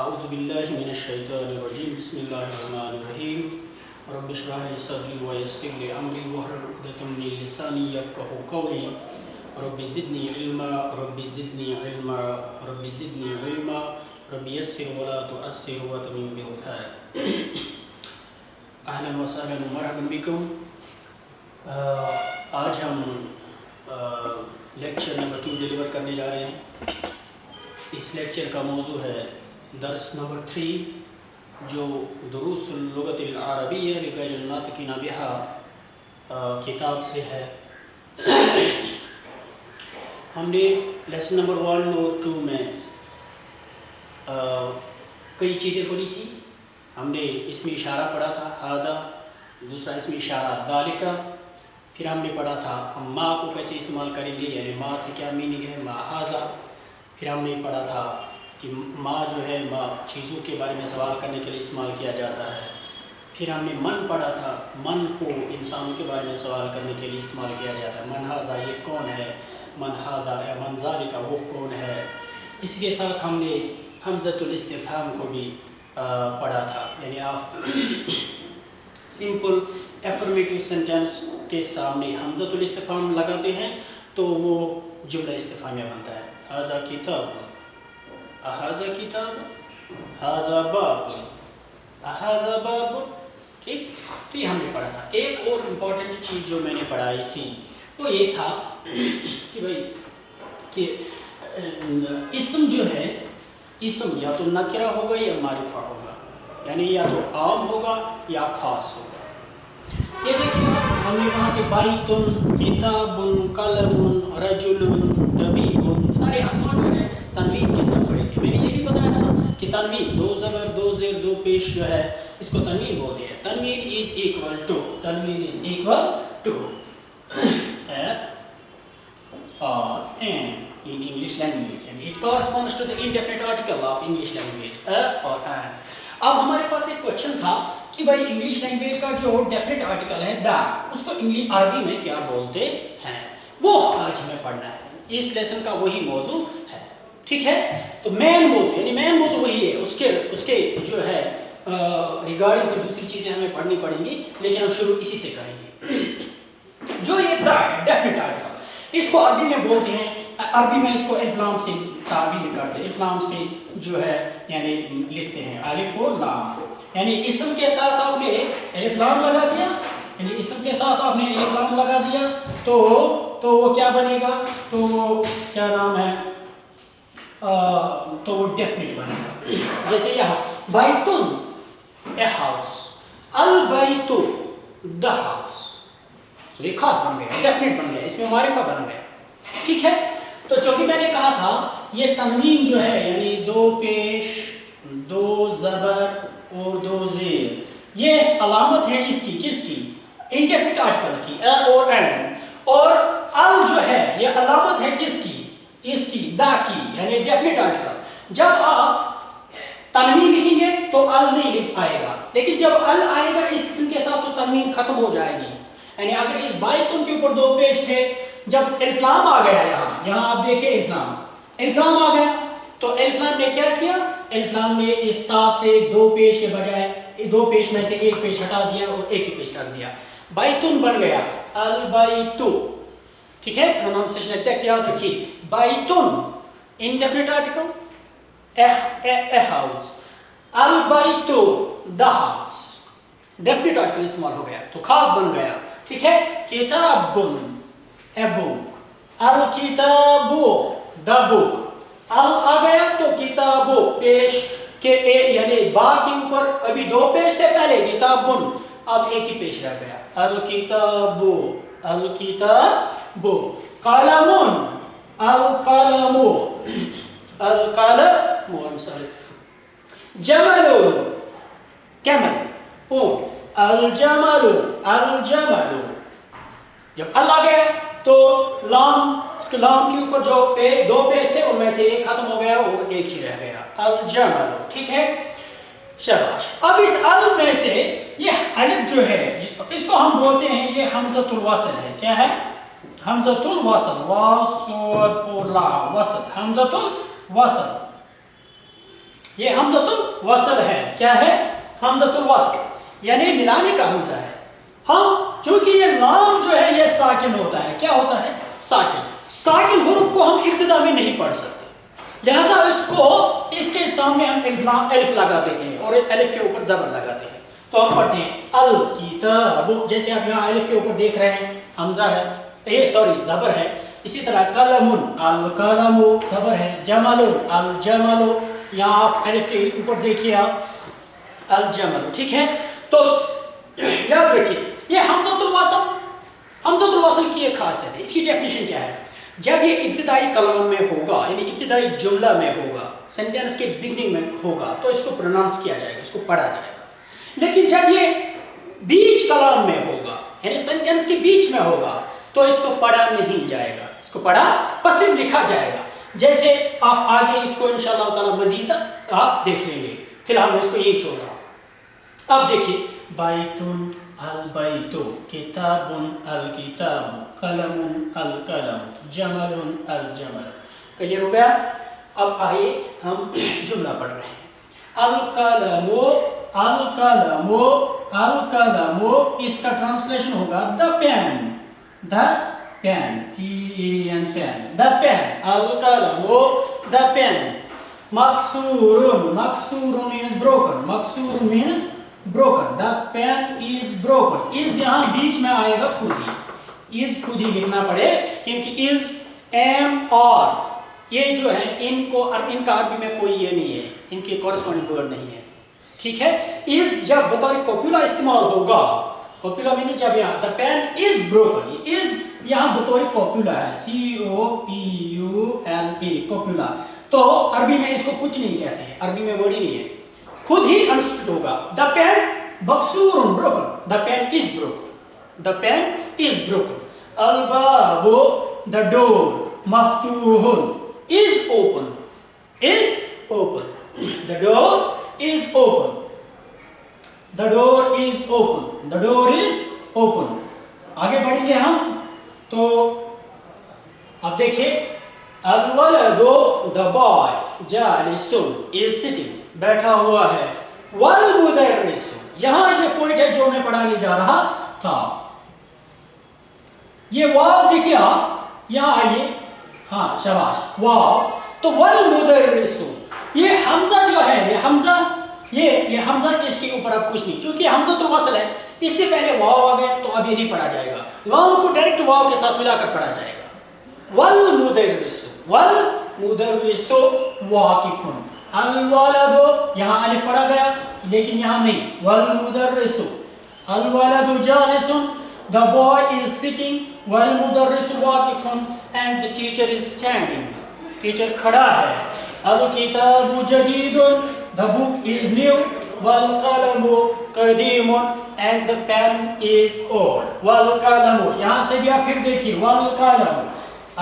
اعوذ باللہ من الشیطان الرجیم بسم اللہ الرحمن الرحیم رب اشرح لي صدری ویسر لي امری واحلل عقدۃ من لسانی یفقهوا قولی رب زدنی علما رب زدنی علما رب زدنی علما رب یسر ولا تعسر وتمم بالخیر. اہلا وسہلا ومرحبا بکم. آج ہم لیکچر نمبر 2 ڈیلیور کرنے جا رہے ہیں. اس لیکچر کا موضوع ہے درس نمبر 3 جو دروس اللغت العربیہ لغیر الناطقین بہا کتاب سے ہے. ہم نے لیسن نمبر 1 اور 2 میں کئی چیزیں پڑھی تھی. ہم نے اس میں اشارہ پڑھا تھا ہاذا، دوسرا اس میں اشارہ ذالک. پھر ہم نے پڑھا تھا ہم ما کو کیسے استعمال کریں گے، یعنی ما سے کیا میننگ ہے، ما ہاذا. پھر ہم نے پڑھا تھا کہ ما جو ہے ما چیزوں کے بارے میں سوال کرنے کے لیے استعمال کیا جاتا ہے. پھر ہم نے من پڑھا تھا، من کو انسانوں کے بارے میں سوال کرنے کے لیے استعمال کیا جاتا ہے. من ہاذا یہ کون ہے، من ہاذا یا من ذالک وہ کون ہے. اس کے ساتھ ہم نے حمزۃ الاستفہام کو بھی پڑھا تھا، یعنی آپ سمپل افرمیٹیو سینٹینس کے سامنے حمزۃ الاستفہام لگاتے ہیں تو وہ جملہ استفہامیہ بنتا ہے. ھذا کتاب، اھذا کتاب، ھذا باب، اھذا باب. ٹھیک، تو یہ ہم نے پڑھا تھا. ایک اور امپورٹنٹ چیز جو میں نے پڑھائی تھی وہ یہ تھا کہ بھائی کہ اسم جو ہے، اسم یا تو نکرہ ہوگا یا معرفہ ہوگا، یعنی یا تو عام ہوگا یا خاص ہوگا. یہ دیکھیں ہم نے وہاں سے بیتن، کتاب، قلم، رجل، طبیب، سارے اسماء جو ہے تنوین کے ساتھ پڑھے تھے. میں نے یہ بھی بتایا تھا کہ تنوین 2 زبر 2 زیر 2 پیش جو ہے اس کو تنوین بولتے ہیں. تنوین از ایکول ٹو، تنوین is equal to or an in English language and it corresponds to the indefinite article of English language or an. اب ہمارے پاس ایک کوشچن تھا کہ بھائی انگلش لینگویج کا جو ڈیفینٹ آرٹیکل ہے دا، اس کو عربی میں کیا بولتے ہیں، وہ آج ہمیں پڑھنا ہے. اس لیسن کا وہی موضوع ہے. ٹھیک ہے، تو مین موضوع یعنی مین موضوع وہی ہے. اس کے جو ہے ریگارڈنگ کوئی دوسری چیزیں ہمیں پڑھنی پڑیں گی، لیکن ہم شروع اسی سے کریں گے. جو یہ دا ہے ڈیفینٹ آرٹیکل، اس کو عربی میں بولتے ہیں، عربی میں اس کو الف لام سے تعبیر کرتے ہیں. الف لام سے جو ہے یعنی لکھتے ہیں الف اور لام، یعنی اسم کے ساتھ آپ نے الف لام لگا دیا، یعنی اسم کے ساتھ آپ نے الف لام لگا دیا تو وہ کیا بنے گا، تو وہ کیا نام ہے، تو وہ ڈیفینٹ بنے گا. جیسے یہاں بیتن اے ہاؤس، البیت دا ہاؤس. تو یہ خاص بن گیا، ڈیفینٹ بن گیا، اس میں معرفہ بن گیا. ٹھیک ہے، تو چونکہ میں نے کہا تھا یہ تنوین جو ہے یعنی 2 پیش 2 زبر اور 2 زیر، یہ علامت ہے اس کی، کس کی، انڈیفینٹ آرٹیکل کی، اور این. اور ال جو ہے یہ علامت ہے کس کی، اس کی، دا کی، یعنی ڈیفینٹ آرٹیکل. جب آپ تنوین لکھیں گے تو ال نہیں لکھ آئے گا، لیکن جب ال آئے گا اس اسم کے ساتھ تو تنوین ختم ہو جائے گی. یعنی اگر اس بیتن کے اوپر 2 پیش تھے، جب الف لام آ گیا یہاں آپ دیکھیں الف لام آ گیا تو الف لام نے کیا کیا، الف لام نے اس تا سے 2 پیش کے بجائے 2 پیش میں سے 1 پیش ہٹا دیا اور ایک ہی پیش رکھ دیا. بیتن بن گیا البیتو. ٹھیک ہے، پروننسیشن ایگزیکٹ یاد رکھیے. بیتن انڈیفینٹ آرٹیکل اے ہاؤس، البیتو دا ہاؤس ڈیفینٹ آرٹیکل استعمال ہو گیا تو خاص بن گیا. ٹھیک ہے، کتابن اے بک، الکتابو دا بک. ال آ گیا تو کتابو پیش کے یعنی با کے اوپر ابھی 2 پیش تھے پہلے، کتابن اب ایک ہی پیش رہ گیا، الکتابو الکتابو. قلمن القلمو القلمو جمل کیمل اونٹ، الجمل الجمل. جب ال آ گیا تو لام کے اوپر جو 2 پیش تھے ان میں سے ایک ختم ہو گیا اور ایک ہی رہ گیا، الجمل. ٹھیک ہے، شاباش. اب اس ال میں سے یہ الف جو ہے اس کو ہم بولتے ہیں یہ حمزۃ الوصل ہے. کیا ہے، حمزۃ الوصل، وا صاد اور لا وصل، حمزۃ الوصل. یہ حمزۃ الوصل ہے. کیا ہے؟ حمزۃ الوصل یعنی ملانے کا حمزہ ہے. ہم چونکہ یہ لام جو ہے یہ ساکن ہوتا ہے. کیا ہوتا ہے؟ ساکن حروف کو ہم ابتدا میں نہیں پڑھ سکتے، لہذا اس کے سامنے ہم الف لگا دیتے ہیں اور الف کے اوپر زبر لگاتے ہیں. تو ہم پڑھتے ہیں الکتاب، جیسے آپ یہاں الف کے اوپر دیکھ رہے ہیں حمزہ ہے، یہ زبر ہے. اسی طرح قلم، القلم زبر ہے. جمل، الجمل، یہاں آپ الف کے اوپر دیکھیے آپ الجمل. ٹھیک ہے؟ تو یاد رکھیے یہ حمزۃ الوصل کی ایک خاصیت ہے. اس کی ڈیفینیشن کیا ہے؟ جب یہ ابتدائی کلام میں ہوگا، یعنی ابتدائی جملہ میں ہوگا، سینٹینس کے بگننگ میں ہوگا، تو اس کو پروناؤنس کیا جائے گا، اس کو پڑھا جائے گا. لیکن جب یہ بیچ کلام میں ہوگا، یعنی سینٹینس کے بیچ میں ہوگا، تو اس کو پڑھا نہیں جائے گا، اس کو پڑھا بس صرف لکھا جائے گا. جیسے آپ آگے اس کو انشاءاللہ تعالی مزید آپ دیکھ لیں گے، فی الحال میں اس کو یہی چھوڑ رہا ہوں. اب دیکھیے بیتن، البیت، کتاب، الکتاب، قلم، القلم، جمل، الجمل. کلیئر ہو گیا؟ اب آئیے ہم جملہ پڑھ رہے ہیں. القلم، القلم، القلم، اس کا ٹرانسلیشن ہوگا the pen, the pen, pen, the pen, القلم، دا پین. مکسور، مکسور means broken، مکسور means broken. The pen is broken. is یہاں بیچ میں آئے گا خود ہی، is خود ہی لکھنا پڑے کیونکہ is، am، اور یہ جو ہے ان کا عربی میں کوئی یہ نہیں ہے، ان کے کورسپونڈنگ ورڈ نہیں ہے. ٹھیک ہے؟ is جب بطور کوپولا استعمال ہوگا، کوپولا مینس جب یہاں the pen is broken، یہ is یہاں بطور کوپولا ہے، COPULA، کوپولا. تو عربی میں اس کو کچھ نہیں کہتے ہیں، عربی میں ورڈ ہی نہیں ہے، خود ہی انڈرسٹوڈ ہوگا. دا پین مکسور broken, the pen is broken, the pen is broken. الباب، دا ڈور، مفتوح، is open, is open. The door is open, the door is open, the door is open. آگے بڑھیں گے ہم تو اب دیکھیں الولد، دا بوائے، جالس، از سٹنگ، بیٹھا ہوا ہے. والمدرس، یہاں یہ پوائنٹ ہے جو میں پڑھانے جا رہا تھا. یہ واو دیکھیے آپ، یہاں آئیے، ہاں شاباش، واو. تو والمدرس، یہ حمزہ جو ہے، یہ حمزہ، یہ حمزہ اس کے اوپر اب کچھ نہیں، چونکہ حمزۃ الوصل ہے، اس سے پہلے واو آ گیا تو اب یہ نہیں پڑھا جائے گا. لام کو ڈائریکٹ واو کے ساتھ ملا کر پڑھا جائے گا. والمدرس، والمدرس واقف. الولد، یہاں الف پڑھا گیا لیکن یہاں نہیں. والمدرس، الولد جالس، the boy is sitting. والمدرس واقف and the teacher is standing. Teacher کھڑا ہے. الکتاب جدید، the book is new. والقلم قدیم and the pen is old. والقلم، یہاں سے بھی آپ پھر دیکھیے والقلم.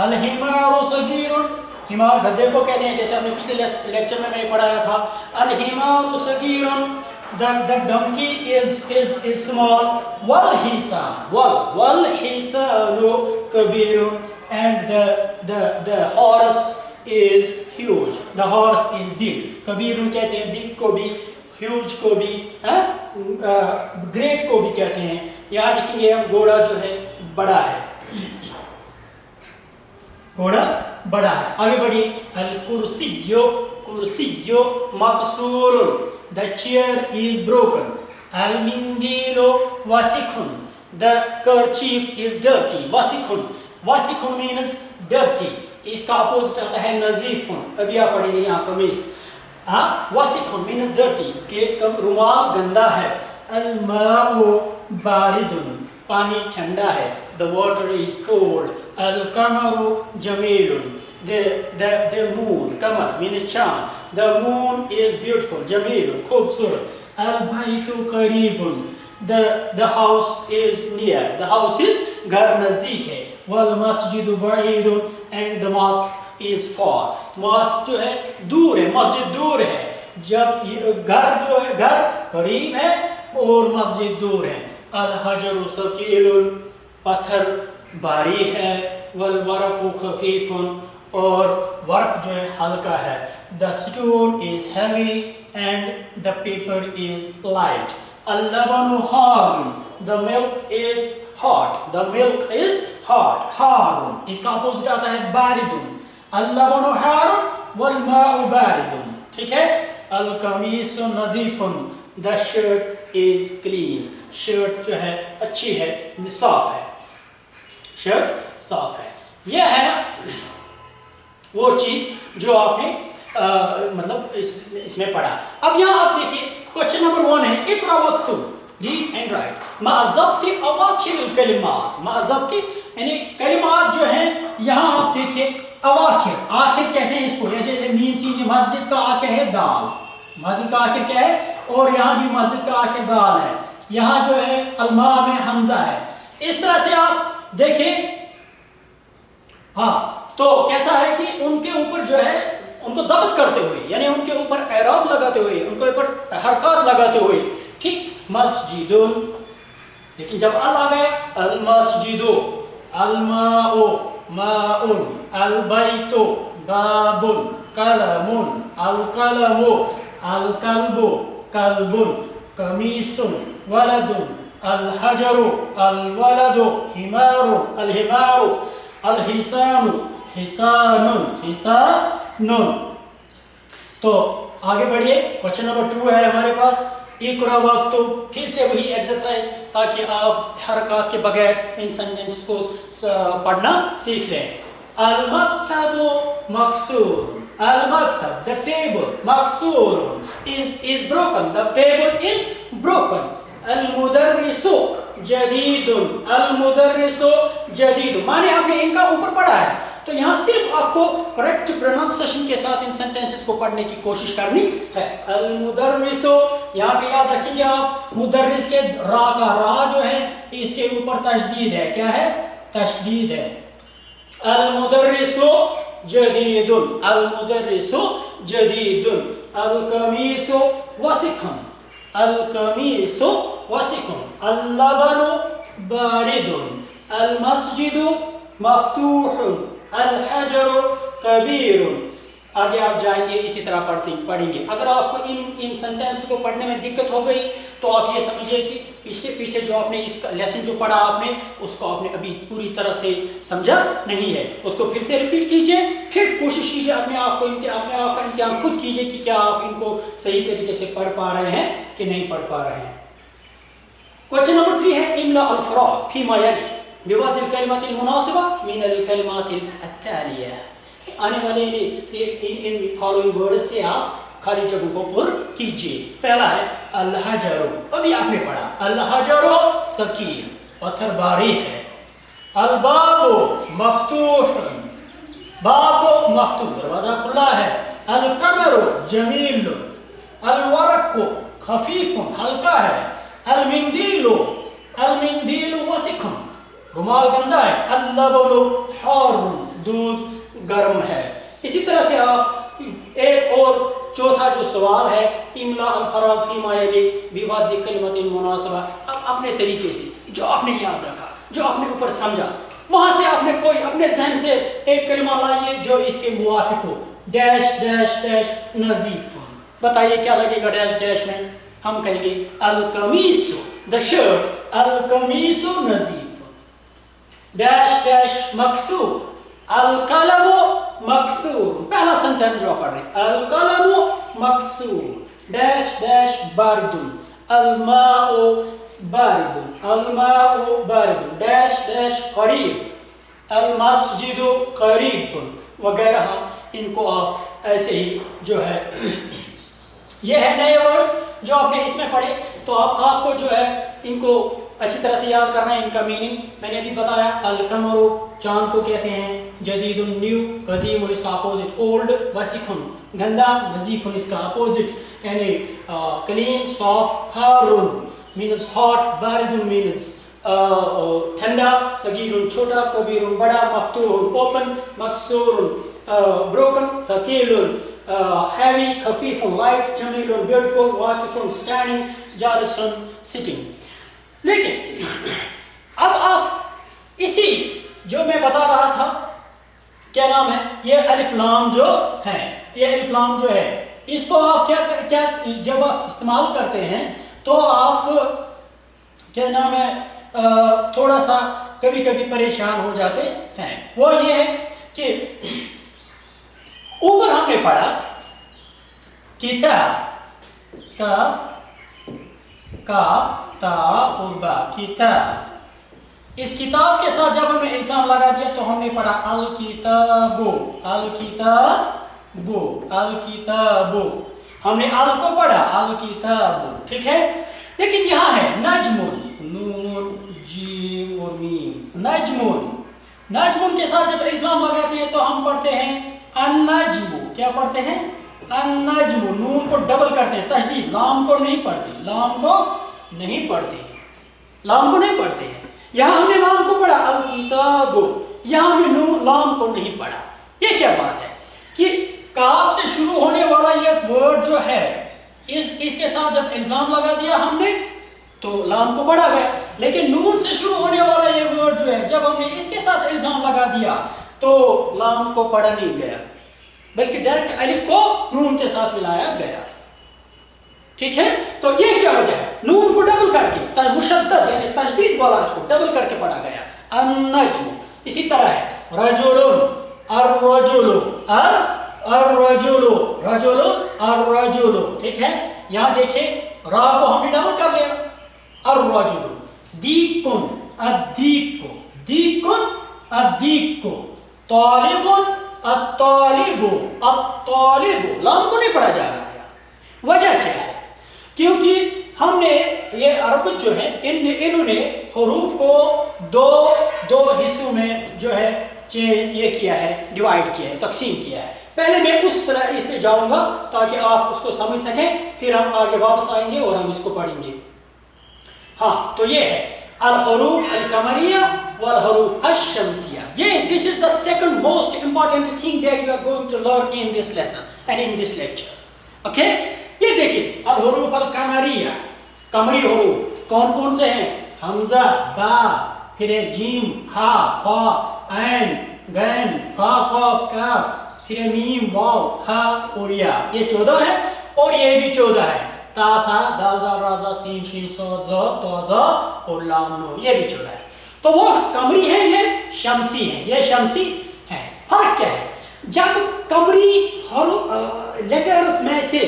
الحمار صغیر، حمار گدھے کو کہتے ہیں، جیسے آپ نے پچھلے لیکچر میں نے پڑھایا تھا. الحمار صغیر، the donkey is small. والحصان، والحصان Kabir and the horse is huge. the horse is big. کبیر کہتے ہیں big کو بھی، huge کو بھی، great کو بھی کہتے ہیں. یہاں دیکھیں گے ہم گھوڑا جو ہے بڑا ہے، گھوڑا بڑا ہے. آگے بڑھیے. الکرسی، کرسی مکسور، the chair is broken. المندیل وسخ، the kerchief is dirty. وسخ means dirty. اس کا اپوزٹ آتا ہے نظیف. ابھی آپ پڑھیں گے یہاں قمیص. وسخ means dirty، کہ رومال گندا ہے. الماء بارد، پانی ٹھنڈا ہے. the water is cold. القمر جمیل، the moon، قمر means چاند. the moon is beautiful. جمیل خوبصورت. البیت قریب، the house is near. the house is گھر نزدیک ہے. والمسجد بعید and the mosque is far. mosque جو ہے دور ہے، مسجد دور ہے. جب گھر جو ہے گھر قریب ہے اور مسجد دور ہے. الحجر ثقیل، پتھر بھاری ہے. والورق خفیف اور ورق جو ہے ہلکا ہے. The stone is heavy and the paper is light. اللبن حار. The milk is hot. The milk is hot. حار اس کا اپوزٹ آتا ہے بارد. اللبن حار والماء بارد. ٹھیک ہے. القمیص نظیف. The shirt is clean. Shirt جو ہے اچھی ہے, صاف ہے. شرٹ صاف ہے. یہ ہے وہ چیز جو آپ نے مطلب اس میں پڑھا. اب یہاں آپ دیکھیے کوشچن نمبر 1 ہے اقرا واکتب. ریڈ اینڈ رائٹ مع ضبط اواخر الکلمات. مع ضبط یعنی کلمات جو ہیں یہاں آپ دیکھیے اواخر, آخر کہتے ہیں اس کو. جیسے مین سی مسجد کا آخر ہے دال. مسجد کا آخر کیا ہے؟ اور یہاں بھی مسجد کا آخر دال ہے. یہاں جو ہے الماء میں حمزہ ہے. اس طرح سے آپ دیکھیں. ہاں تو کہتا ہے کہ ان کے اوپر جو ہے ان کو ضبط کرتے ہوئے, یعنی ان کے اوپر اعراب لگاتے ہوئے, ان کے اوپر حرکات لگاتے ہوئے. ٹھیک. مسجد, لیکن جب ال آ گیا المسجد, الماء ماء, البیت باب, قلم القلم, الكلب كلب, قمیص ولد, الحجر الولد, حمار الحمار, الحسان حسان حسان. تو آگے بڑھیے. کوشچن نمبر 2 ہے ہمارے پاس اقرا واکتب. پھر سے وہی ایکسرسائز تاکہ آپ حرکات کے بغیر ان سینٹنس کو پڑھنا سیکھ لیں. المکتب مکسور. المکتب the table مکسور is broken. The table is broken. المدرس جدید. المدرس جدید. معنی آپ نے ان کا اوپر پڑھا ہے تو یہاں صرف آپ کو کریکٹ پروننسیشن کے ساتھ ان سینٹنسز کو پڑھنے کی کوشش کرنی ہے. المدرس, یہاں پہ یاد رکھیں گے آپ مدرس کے را کا را جو ہے اس کے اوپر تشدید ہے. کیا ہے؟ تشدید ہے. المدرس جدید. المدرس جدید. القمیص وسخ. القمیص وسخ. اللبن بارد. المسجد مفتوح. الحجر کبیر. آگے آپ جائیں گے اسی طرح پڑھیں گے. اگر آپ کو ان سینٹینس کو پڑھنے میں دقت ہو گئی تو آپ یہ سمجھیے کہ پیچھے جو آپ نے اس کا لیسن جو پڑھا آپ نے اس کو آپ نے ابھی پوری طرح سے سمجھا نہیں ہے. اس کو پھر سے ریپیٹ کیجئے, پھر کوشش کیجئے اپنے آپ کا امتحان خود کیجئے کہ کیا آپ ان کو صحیح طریقے سے پڑھ پا رہے ہیں کہ نہیں پڑھ پا رہے ہیں. کوشچن نمبر 3 ہے املا الفراغ فيما يلي بوضع الكلمات المناسبة من الكلمات التالية. آنے والے ان فالوئنگ ورڈ سے آپ خالی جگہوں کو پر کیجئے. پہلا ہے الحجر. ابھی آپ نے پڑھا الحجر ثقیل, پتھر باری ہے. الباب مفتوح. باب مفتوح, دروازہ کھلا ہے. القمر جمیل. الورق خفیف, ہلکا ہے. المندیل. المندیل وسخ, رومال گندا ہے. اللبن حار, دودھ گرم ہے. اسی طرح سے آپ ایک اور چوتھا جو سوال ہے املا الفراغ فيما يلي بوضع الكلمات المناسبة. اب اپنے طریقے سے جو آپ نے یاد رکھا, جو آپ نے اوپر سمجھا, وہاں سے آپ نے کوئی اپنے ذہن سے ایک کلمہ لائیے جو اس کے موافق ہو. ڈیش ڈیش ڈیش نظیف. بتائیے کیا لگے گا ڈیش ڈیش میں؟ ہم کہیں گے القمیص the shirt. القمیص نظیف. ڈیش ڈیش مکسور. القلم مکسور. پہلا سنٹینس جو آپ پڑھ رہے ہیں القلم مکسور. Dash dash بارد. الماء بارد. الماء بارد. ڈیش ڈیش قریب. المسجد قریب وغیرہ. ان کو آپ ایسے ہی جو ہے یہ ہے نئے ورڈز جو آپ نے اس میں پڑھے تو آپ کو جو ہے ان کو اچھی طرح سے یاد کرنا ہے. ان کا میننگ میں نے ابھی بتایا. القمر چاند کو کہتے ہیں. جدید نیو. قدیم اس کا اپوزٹ اولڈ. وسخ گندا. نظیف اس کا اپوزٹ یعنی کلین صاف. حار مینز ہاٹ. بارد مینز ٹھنڈا. صغیر چھوٹا. کبیر بڑا. مفتوح اوپن. مکسور broken. ثقیل heavy. خفیف light. جمیل beautiful. واقف standing. جالس sitting. لیکن اب آپ اسی جو میں بتا رہا تھا کیا نام ہے؟ یہ الف لام جو ہے، یہ الف لام جو ہے اس کو آپ کیا جب آپ استعمال کرتے ہیں تو آپ کیا نام ہے تھوڑا سا کبھی کبھی پریشان ہو جاتے ہیں. وہ یہ ہے کہ اوپر ہم نے پڑھا کتاب، کاف تا اور با، کتاب. اس کتاب کے ساتھ جب ہم نے الف لگا دیا تو ہم نے پڑھا الکتابو، الکتابو، الکتابو. ہم نے ال کو پڑھا الکتابو، ٹھیک ہے. لیکن یہاں ہے نجمون، نون جیم اور میم، نجمون. نجمون کے ساتھ جب الف لگاتے ہیں تو ہم پڑھتے ہیں النجمو. کیا پڑھتے ہیں؟ النجمو. نون کو ڈبل کرتے ہیں، تشدید، لام کو نہیں پڑھتے، لام کو نہیں پڑھتے ہیں، لام کو نہیں پڑھتے ہیں. یہاں ہم نے لام کو پڑھا الکتاب، یہاں ہم نے لام کو نہیں پڑھا. یہ کیا بات ہے کہ کاف سے شروع ہونے والا یہ ورڈ جو ہے اس کے ساتھ جب الف لگا دیا ہم نے تو لام کو پڑھا گیا، لیکن نون سے شروع ہونے والا یہ ورڈ جو ہے جب ہم نے اس کے ساتھ الف لگا دیا تو لام کو پڑھا نہیں گیا، بلکہ ڈائریکٹ الف کو نون کے ساتھ ملایا گیا. ٹھیک ہے. تو یہ کیا وجہ ہے؟ نون کو ڈبل کر کے مشدد یعنی تشدید والا اس کو ڈبل کر کے پڑھا گیا النجم. اسی طرح ہے رجل، الرجل، الرجل، رجل، الرجل. ٹھیک ہے. یہاں دیکھیں را کو ہم نے ڈبل کر لیا الرجل. دیکن، الدیک، دیکن، الدیک. طالب، الطالب، الطالب. لام کو نہیں پڑھا جا رہا ہے. وجہ کیا ہے؟ کیونکہ ہم نے یہ عرب جو ہے انہوں نے حروف کو دو حصوں میں جو ہے یہ کیا ہے، ڈیوائیڈ کیا ہے، تقسیم کیا ہے. پہلے میں اس پہ جاؤں گا تاکہ آپ اس کو سمجھ سکیں، پھر ہم آگے واپس آئیں گے اور ہم اس کو پڑھیں گے. ہاں تو یہ ہے الحروف القمریہ والحروف الشمسیہ. یہ this is the second most important thing that you are going to learn in this lesson and in this lecture. Okay. یہ دیکھیں الحروف القمریہ، قمری حروف کون کون سے ہیں؟ حمزہ، با، پھر ہے جیم، ہا، خا، عین، غین، فا، قاف، کاف، پھر ہے میم، واو، ہا اور یا. یہ 14 ہے اور یہ بھی 14 ہے. تا، ثا، دال، زال، را، زا، سین، شین، صاد، ظا، طا، ظا اور لام، نون. یہ بھی 14 ہے. تو وہ قمری ہیں، یہ شمسی ہیں. یہ شمسی ہیں. فرق کیا ہے؟ جب قمری لیٹرز میں سے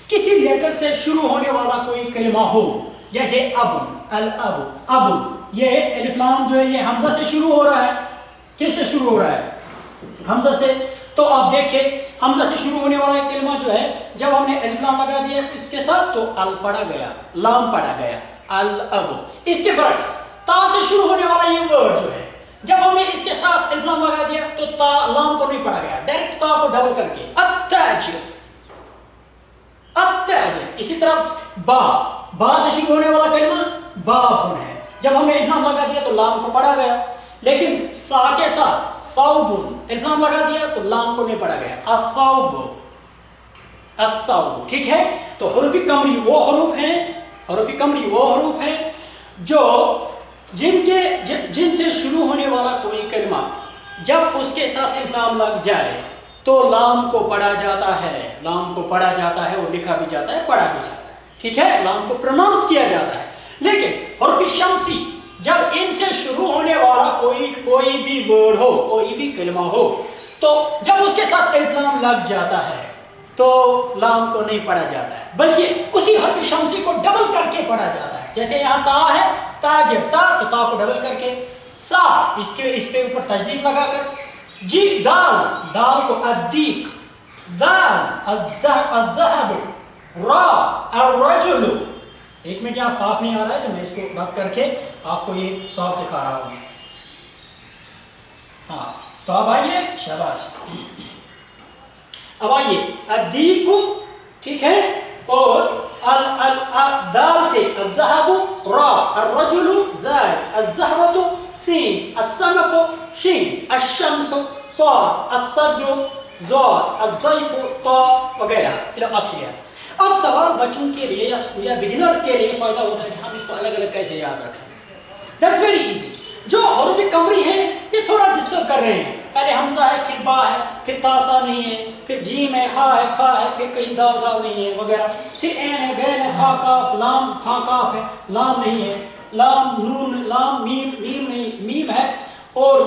کسی لیٹر سے شروع ہونے والا کوئی کلمہ ہو، جیسے اب، الاب، اب، یہ الف لام جو ہے یہ حمزہ سے شروع ہو رہا ہے. کس سے شروع ہو رہا ہے؟ حمزہ سے. تو آپ دیکھیں حمزہ سے شروع ہونے والا کلمہ جو ہے جب ہم نے الف لام لگا دیا اس کے ساتھ تو ال پڑھا گیا، لام پڑھا گیا، الاب. اس کے برعکس تا سے شروع ہونے والا یہ ورڈ جو ہے جب ہم نے اس کے ساتھ الف لام لگا دیا تو تا، لام کو نہیں پڑھا گیا، ڈائریکٹ تا کو ڈبل کر کے التاجر، التاجر. اسی طرح با، با سے شروع ہونے والا کلمہ بابن ہے. جب ہم نے الف لام لگا دیا تو لام کو پڑھا گیا، لیکن سا کے ساتھ صوبن الف لام لگا دیا تو لام کو نہیں پڑھا گیا، الصوب، الصوب. ٹھیک ہے. تو حروف قمری وہ حروف ہیں، حروف قمری وہ حروف ہیں جو جن سے شروع ہونے والا کوئی کلمہ جب اس کے ساتھ الف لام لگ جائے تو لام کو پڑھا جاتا ہے، لام کو پڑھا جاتا ہے اور لکھا بھی جاتا ہے، پڑھا بھی جاتا ہے. ٹھیک ہے. لام کو پروناؤنس کیا جاتا ہے. لیکن حروف شمسی جب ان سے شروع ہونے والا کوئی بھی ورڈ ہو، کوئی بھی کلمہ ہو، تو جب اس کے ساتھ الف لام لگ جاتا ہے تو لام کو نہیں پڑھا جاتا ہے، بلکہ اسی حرف شمسی کو ڈبل کر کے پڑھا جاتا ہے. جیسے یہاں تا ہے، تاجر، تا تو تا کو ڈبل کر کے، سا اس پہ اوپر تشدید لگا کر، جی دال، دال کو الدیک، دال الذهب، را الرجل. ایک منٹ یہاں صاف نہیں آ رہا ہے تو میں اس کو رب کر کے آپ کو یہ صاف دکھا رہا ہوں. ہاں تو اب آئیے، شاباش. اب آئیے الدیک، ٹھیک ہے، اور دال سے الذهب، را الرجل، زال الزهرة، سین السمك، شین الشمس، صاد الصدر، ضاد الضيف، طا وغیرہ الی آخرہ. اب سوال بچوں کے لیے یا بگنرز کے لیے پیدا ہوتا ہے کہ ہم اس کو الگ الگ کیسے یاد رکھیں. That's very easy. جو حروف قمری ہیں یہ تھوڑا ڈسٹرب کر رہے ہیں، پہلے حمزہ ہے پھر با ہے پھر تاسا نہیں ہے پھر جیم ہے ہا ہے کھا ہے پھر کہیں دال زال نہیں ہے وغیرہ، پھر این ہے بین ہے خا کاف لام کھا کاف ہے لام نہیں ہے، لام نون لام میم میم نہیں میم ہے، اور